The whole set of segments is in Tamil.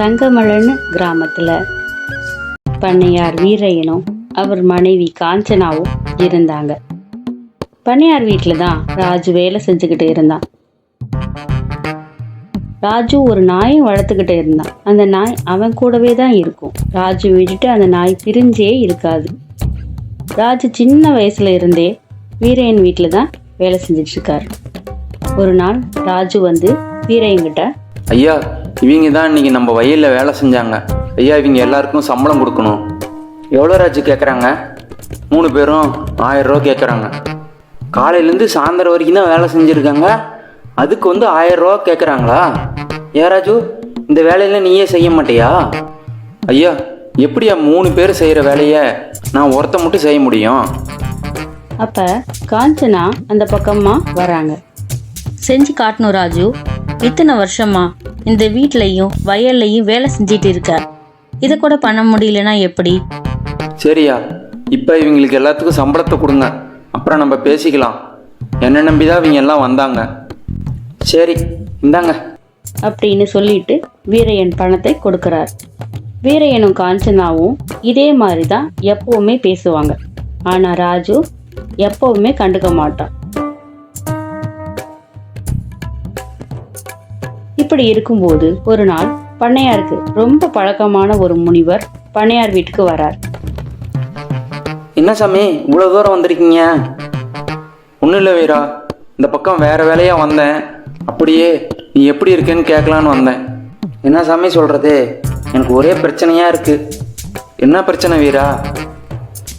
தங்கமலைன்னு கிராமத்தில் பண்ணையார் வீரையனும் அவர் மனைவி காஞ்சனாவும் இருந்தாங்க. பண்ணையார் வீட்டில் தான் ராஜு வேலை செஞ்சுக்கிட்டு இருந்தான். ராஜு ஒரு நாயும் வளர்த்துக்கிட்டு இருந்தான். அந்த நாய் அவன் கூடவே தான் இருக்கும். ராஜு விட்டுட்டு அந்த நாய் பிரிஞ்சே இருக்காது. ராஜு சின்ன வயசுல இருந்தே வீரையன் வீட்டில் தான் வேலை செஞ்சுட்டு இருக்காரு. ஒரு நாள் ராஜு வந்து வீரையன்கிட்ட, ஐயா, இவங்க தான் இன்னைக்கு நம்ம வயலில் வேலை செஞ்சாங்க. ஐயா, இவங்க எல்லாருக்கும் சம்பளம் கொடுக்கணும். எவ்வளோ ராஜு கேட்குறாங்க? 3 பேரும் 1000 ரூபா கேட்குறாங்க. காலையிலேருந்து சாயந்தரம் வரைக்கும் தான் வேலை செஞ்சுருக்காங்க. அதுக்கு வந்து 1000 ரூபா கேட்குறாங்களா? ஏ ராஜு, இந்த வேலையெல்லாம் நீயே செய்ய மாட்டியா? ஐயா, எப்படியா 3 பேர் செய்கிற வேலையை நான் ஒருத்த மட்டும் செய்ய முடியும்? அப்போ காஞ்சனா அந்த பக்கமாக வராங்க. செஞ்சு காட்டணும் ராஜு, இத்தனை வருஷமா இந்த வீட்லையும் வயல்லையும் வேலை செஞ்சிட்டு இருக்க, இதை கூட பண்ண முடியலன்னா எப்படி? சரியா, இப்போ இவங்களுக்கு எல்லாத்துக்கும் சம்பளத்தை கொடுங்க, அப்புறம் நம்ம பேசிக்கலாம். என்ன நம்பி தான் இவங்க எல்லாம் வந்தாங்க. சரி, இந்தாங்க அப்படின்னு சொல்லிட்டு வீரையன் பணத்தை கொடுக்கிறார். வீரையனும் காஞ்சனாவும் இதே மாதிரி தான் எப்பவுமே பேசுவாங்க. ஆனால் ராஜு எப்பவுமே கண்டுக்க மாட்டான். இப்படி இருக்கும்போது ஒரு நாள் பண்ணையாருக்கு ரொம்ப பழக்கமான ஒரு முனிவர் பண்ணையார் வீட்டுக்கு வரார். என்ன சாமி, இவ்வளோ தூரம் வந்திருக்கீங்க? ஒன்றும் இல்லை வீரா, இந்த பக்கம் வேற வேலையாக வந்தேன். அப்படியே நீ எப்படி இருக்கேன்னு கேட்கலான்னு வந்தேன். என்ன சாமி சொல்கிறது, எனக்கு ஒரே பிரச்சனையாக இருக்குது. என்ன பிரச்சனை வீரா?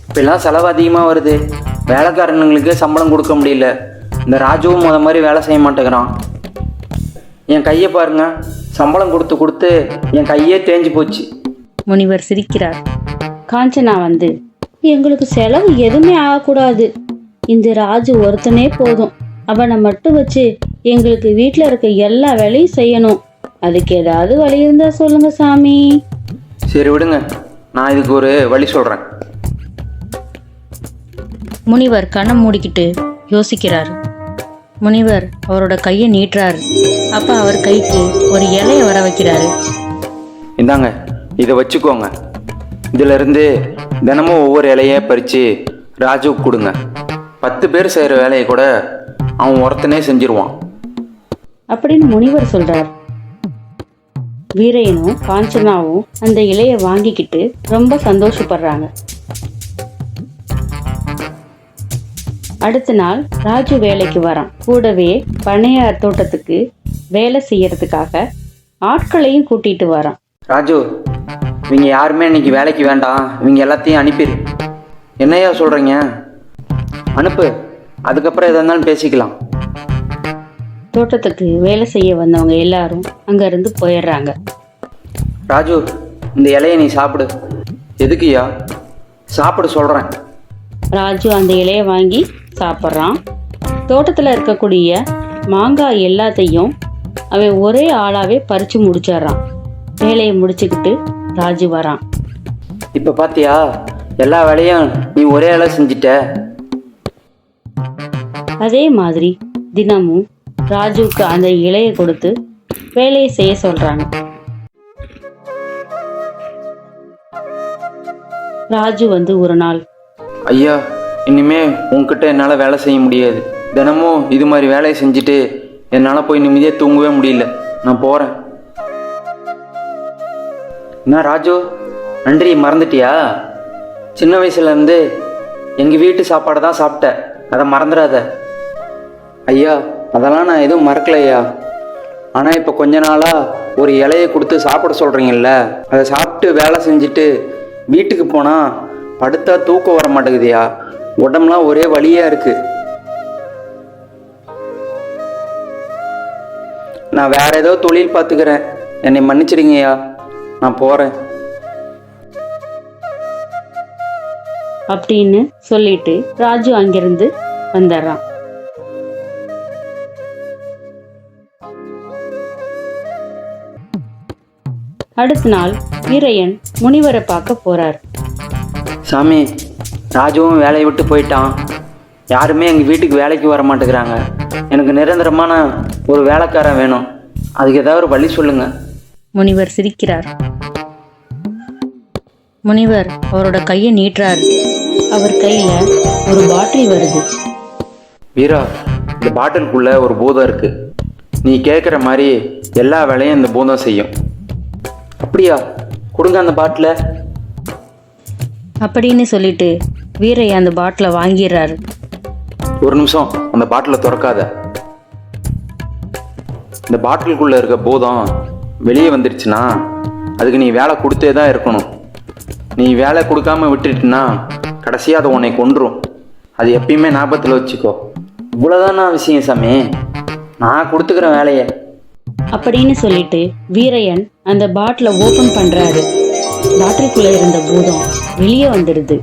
இப்பெல்லாம் செலவு அதிகமாக வருது. வேலைக்காரனுங்களுக்கு சம்பளம் கொடுக்க முடியல. இந்த ராஜுவும் முத மாதிரி வேலை செய்ய மாட்டேங்கிறான். என் கையை பாருங்க, சம்பளம் கொடுத்து கொடுத்து என் கையே தேஞ்சு போச்சு. முனிவர் சிரிக்கிறார். காஞ்சனா வந்து, எங்களுக்கு செலவு எதுவுமே ஆகக்கூடாது, இந்த ராஜு ஒருத்தனே போதும், அவனை மட்டும் வச்சு எங்களுக்கு வீட்டில் இருக்க எல்லா வேலையும் செய்யணும். அதுக்கு ஏதாவது வழி இருந்தா சொல்லுங்க சாமி. சரி விடுங்க, நான் இதுக்கு ஒரு வழி சொல்கிறேன். முனிவர் கண்ணை மூடிக்கிட்டு யோசிக்கிறாரு. முனிவர் அவரோட கையை நீட்டுறாரு. அப்ப அவர் கைக்கு ஒரு இலையை வர வைக்கிறாரு. இந்தாங்க, இதை வச்சுக்கோங்க. இதுல இருந்து தினமும் ஒவ்வொரு இலையை பறித்து ராஜுவுக்கு கொடுங்க. 10 பேர் செய்கிற வேலையை கூட அவன் ஒருத்தனே செஞ்சிருவான் அப்படின்னு முனிவர் சொல்றார். வீரையனும் காஞ்சனாவும் அந்த இலையை வாங்கிக்கிட்டு ரொம்ப சந்தோஷப்படுறாங்க. அடுத்த நாள் ராஜு வேலைக்கு வரான். கூடவே பண்ணையார் தோட்டத்துக்கு வேலை செய்யறதுக்காக ஆட்களையும் கூட்டிட்டு வரான். ராஜு, இவங்க யாருமே இன்னைக்கு வேலைக்கு வேண்டாம், இவங்க எல்லாத்தையும் அனுப்பிடு. என்னையா சொல்கிறீங்க? அனுப்பு, அதுக்கப்புறம் எதாக இருந்தாலும் பேசிக்கலாம். தோட்டத்துக்கு வேலை செய்ய வந்தவங்க எல்லாரும் அங்கேருந்து போயிடுறாங்க. ராஜு, இந்த இலையை நீ சாப்பிடு. எதுக்குயா? சாப்பிடு சொல்கிறேன். ராஜு அந்த இலையை வாங்கி சாப்பிட்றான். தோட்டத்தில் இருக்கக்கூடிய மாங்காய் எல்லாத்தையும் அவன் ஒரே ஆளாவே பறித்து முடிச்சிட்றான். வேலையை முடிச்சுக்கிட்டு ராஜு வரான். இப்போ பார்த்தியா, எல்லா வேலையும் நீ ஒரே ஆளா செஞ்சிட்ட. அதே மாதிரி தினமும் ராஜுவுக்கு அந்த இலையை கொடுத்து வேலையை செய்ய சொல்றாங்க. ராஜு வந்து ஒரு நாள், ஐயா, இனிமே உன்கிட்ட என்னால் வேலை செய்ய முடியாது. தினமும் இது மாதிரி வேலையை செஞ்சுட்டு என்னால் போய் நிம்மதியாக தூங்கவே முடியல. நான் போகிறேன். என்ன ராஜு, நன்றி மறந்துட்டியா? சின்ன வயசுலேருந்து எங்கள் வீட்டு சாப்பாடை தான் சாப்பிட்டேன், அதை மறந்துடாத. ஐயா, அதெல்லாம் நான் எதுவும் மறக்கலையா. ஆனால் இப்போ கொஞ்ச நாளாக ஒரு இலையை கொடுத்து சாப்பிட சொல்கிறீங்கல்ல, அதை சாப்பிட்டு வேலை செஞ்சுட்டு வீட்டுக்கு போனால் படுத்தா தூக்கம் வர மாட்டேங்குதுயா. உடம்புலாம் ஒரே வலியாக இருக்கு. நான் வேற ஏதோ தொழில் பார்த்துக்கிறேன், என்னை மன்னிச்சிடுங்கய்யா. நான் போகிறேன் அப்படின்னு சொல்லிட்டு ராஜு அங்கிருந்து வந்துடுறான். அடுத்த நாள் வீரையன் முனிவரை பார்க்க போறார். சாமி, ராஜுவும் வேலையை விட்டு போயிட்டான். யாருமே எங்கள் வீட்டுக்கு வேலைக்கு வர மாட்டேங்கிறாங்க. எனக்கு நிரந்தரமான ஒரு வேலைக்காரன் வேணும். அதுக்கு ஏதாவது ஒரு வழி சொல்லுங்கள். முனிவர் சிரிக்கிறார். முனிவர் அவரோட கையை நீட்டுறாரு. அவர் கையில ஒரு பாட்டில் வருது. வீரா, இந்த பாட்டிலுக்குள்ள ஒரு பூதம் இருக்கு. நீ கேட்குற மாதிரி எல்லா வேலையும் இந்த பூதம் செய்யும். அப்படியா? கொடுங்க அந்த பாட்டிலை. அப்படின்னு சொல்லிட்டு வீரையா அந்த பாட்டிலை வாங்கிடுறாரு. ஒரு நிமிஷம், அந்த பாட்டிலை திறக்காத. இந்த பாட்டிலுக்குள்ள இருக்க பூதம் வெளியே வந்துருச்சுன்னா அதுக்கு நீ வேலை கொடுத்தே தான் இருக்கணும். நீ வேலை கொடுக்காம விட்டுட்டுனா கடைசியாக அதை உன்னை கொன்றும். அது எப்பயுமே ஞாபகத்தில் வச்சுக்கோ. இவ்வளோதானா விஷயம் சாமி, நான் கொடுத்துக்கிறேன் வேலையை. அப்படின்னு சொல்லிட்டு வீரையன் அந்த பாட்டிலை ஓபன் பண்றாரு. பாட்டிலுக்குள்ள இருந்த பூதம் வெளியே வந்துடுது.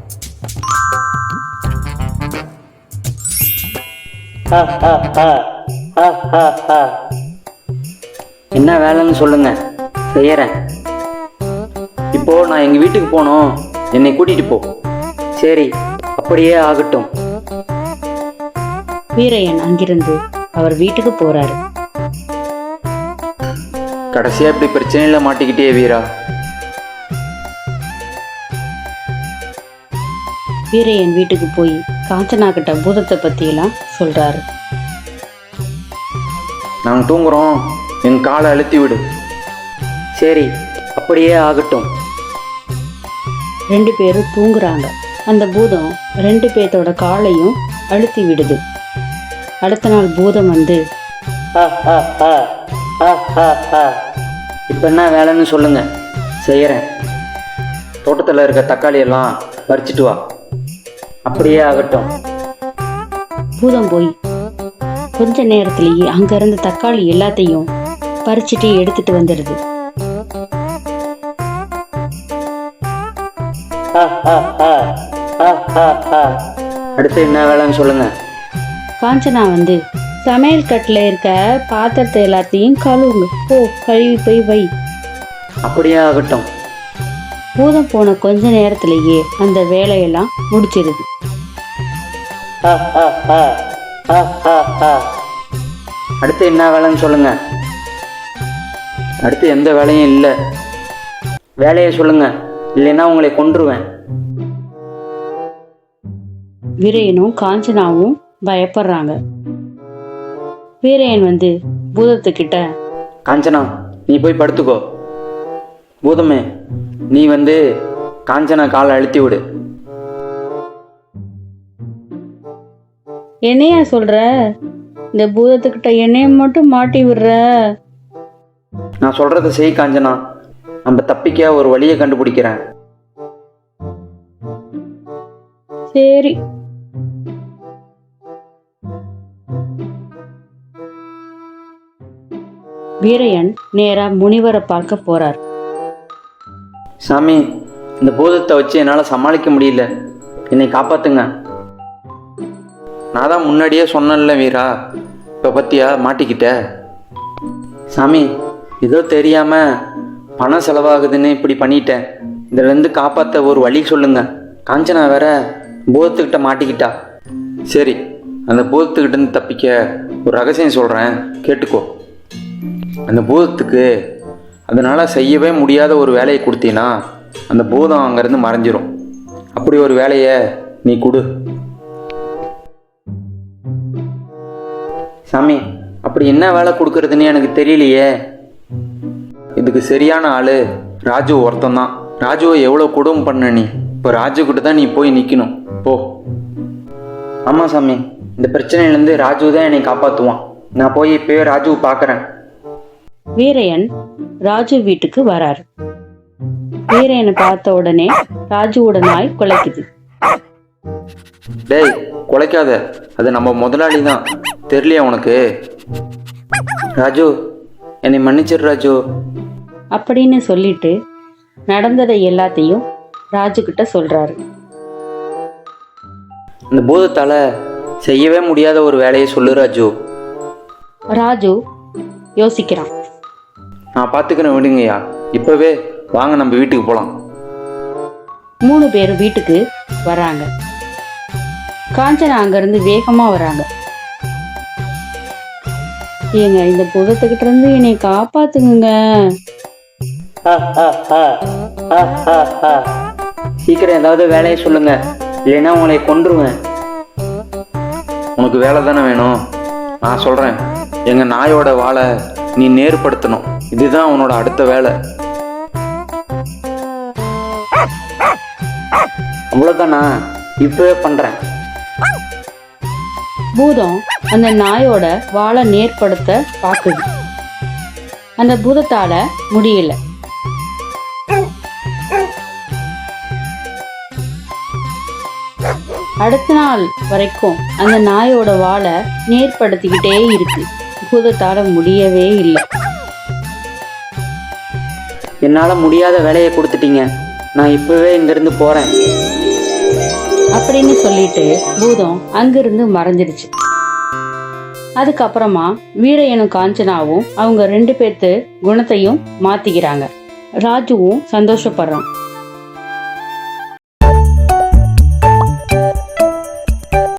என்ன வேலைன்னு சொல்லுங்க, செய்யறேன். இப்போ நான் எங்க வீட்டுக்கு போகணும், என்னை கூட்டிட்டு போ. சரி, அப்படியே ஆகட்டும். வீரையன் அங்கிருந்து அவர் வீட்டுக்கு போறாரு. கடைசியா இப்படி பிரச்சனையில மாட்டிக்கிட்டே வீரா. வீரையன் வீட்டுக்கு போய் காஞ்சனா கிட்ட பூதத்தை பத்தி எல்லாம் சொல்றாரு. நாங்க தூங்குறோம், என் காலை அழுத்தி விடு. சரி, அப்படியே ஆகட்டும். 2 பேரும் தூங்குறாங்க. அந்த பூதம் 2 பேர்த்தோட காலையும் அழுத்தி விடுது. அடுத்த நாள் பூதம் வந்து, இப்போ என்ன வேலைன்னு சொல்லுங்க, செய்யறேன். தோட்டத்தில் இருக்க தக்காளி எல்லாம் பறிச்சிட்டு வா. அப்படியே ஆகட்டும். பூதம் போய் கொஞ்ச நேரத்திலேயே அங்க இருந்த தக்காளி எல்லாத்தையும் பறிச்சுட்டு எடுத்துட்டு வந்துடுது. அடுத்து என்ன வேலைன்னு சொல்லுங்க. காஞ்சனா வந்து, சமையல் கட்டில் இருக்க பாத்திரத்தை எல்லாத்தையும் கழுவுங்க, போ கழுவி போய் வை. அப்படியே ஆகட்டும். பூதம் போன கொஞ்ச நேரத்திலேயே அந்த வேலையெல்லாம் முடிச்சிருது. அடுத்து என்ன வேலைன்னு சொல்லுங்க. அடுத்து எந்த வேலையும் இல்லை. வேலையை சொல்லுங்க, இல்லைன்னா உங்களை கொன்றுவேன். வீரையனும் காஞ்சனாவும் பயப்படுறாங்க. வீரையன் வந்து பூதத்துக்கிட்ட, காஞ்சனா, நீ போய் படுத்துக்கோ. பூதமே, நீ வந்து காஞ்சனா காலை அழுத்தி விடு. என்னையா சொல்ற? இந்த பூதத்துக்கிட்ட என்னைய மட்டும் மாட்டி விடுற? நான் சொல்றதை செய் காஞ்சனா, நம்ம தப்பிக்க ஒரு வழியை கண்டுபிடிக்கிறேன். சரி. வீரையன் நேரா முனிவரை பார்க்க போறார். சாமி, இந்த பூதத்தை வச்சு என்னால் சமாளிக்க முடியல, என்னை காப்பாத்துங்க. நான் தான் முன்னாடியே சொன்னேன்ல வீரா, இப்போ பத்தியா மாட்டிக்கிட்ட. சாமி, ஏதோ தெரியாம பணம் செலவாகுதுன்னு இப்படி பண்ணிட்டேன். இதுலேருந்து காப்பாற்ற ஒரு வழி சொல்லுங்க. காஞ்சனா வேற பூதத்துக்கிட்ட மாட்டிக்கிட்டா. சரி, அந்த பூதத்துக்கிட்டேருந்து தப்பிக்க ஒரு ரகசியம் சொல்கிறேன், கேட்டுக்கோ. அந்த பூதத்துக்கு அதனால் செய்யவே முடியாத ஒரு வேலையை கொடுத்தீன்னா அந்த பூதம் அங்கேருந்து மறைஞ்சிரும். அப்படி ஒரு வேலையை நீ கொடு. சாமி, அப்படி என்ன வேலை கொடுக்கறதுன்னு எனக்கு தெரியலையே. இதுக்கு சரியான ஆள் ராஜு ஒருத்தந்தான். ராஜுவை எவ்வளோ கொடுமை பண்ண நீ. இப்போ ராஜு கிட்ட தான் நீ போய் நிற்கணும், போ. ஆமாம் சாமி, இந்த பிரச்சனையிலேருந்து ராஜு தான் என்னை காப்பாற்றுவான். நான் போய் இப்போயே ராஜுவை பார்க்குறேன். வீரையன் ராஜு வீட்டுக்கு வராரு. வீரையனை பார்த்த உடனே ராஜுவோட நாய் குலைக்குது. டேய், குலைக்காத, அது நம்ம முதலாளி தான், தெரியலையா உனக்கு? ராஜு, என்னை மன்னிச்சிரு ராஜு. அப்படின்னு சொல்லிட்டு நடந்ததை எல்லாத்தையும் ராஜு கிட்ட சொல்றாரு. இந்த பூதத்தால செய்யவே முடியாத ஒரு வேலையை சொல்லு ராஜு. ராஜு யோசிக்கிறான். நான் பார்த்துக்கிறேன், விடுங்கய்யா. இப்போவே வாங்க, நம்ம வீட்டுக்கு போகலாம். 3 பேர் வீட்டுக்கு வராங்க. காஞ்சனா அங்கிருந்து வேகமா வராங்க. ஏங்க, இந்த பூதத்துக்கிட்ட இருந்து என்னை காப்பாத்துங்க. சீக்கிரம் ஏதாவது வேலையை சொல்லுங்க, இல்லைன்னா உங்களை கொன்றுவேன். உனக்கு வேலை தானே வேணும்? நான் சொல்கிறேன், எங்கள் நாயோட வாழை நீ நேர்படுத்தணும். இதுதான் உன்னோட அடுத்த வேலை. அவ்வளோதானா? இப்பவே பண்ணுறேன். பூதம் அந்த நாயோட வாழை நேர்படுத்த பார்க்குது. அந்த பூதத்தால முடியல. அடுத்த நாள் வரைக்கும் அந்த நாயோட வாழை நேர்படுத்திக்கிட்டே இருக்கு. பூதத்தால முடியவே இல்லை. என்னால் முடியாத வேலையை கொடுத்துட்டீங்க, நான் இப்போவே இங்கேருந்து போகிறேன் அப்படின்னு சொல்லிட்டு பூதம் அங்கிருந்து மறைஞ்சிடுச்சு. அதுக்கப்புறமா வீரையனும் காஞ்சனாவும் அவங்க 2 பேர்த்து குணத்தையும் மாத்திக்கிறாங்க. ராஜுவும் சந்தோஷப்படுறான்.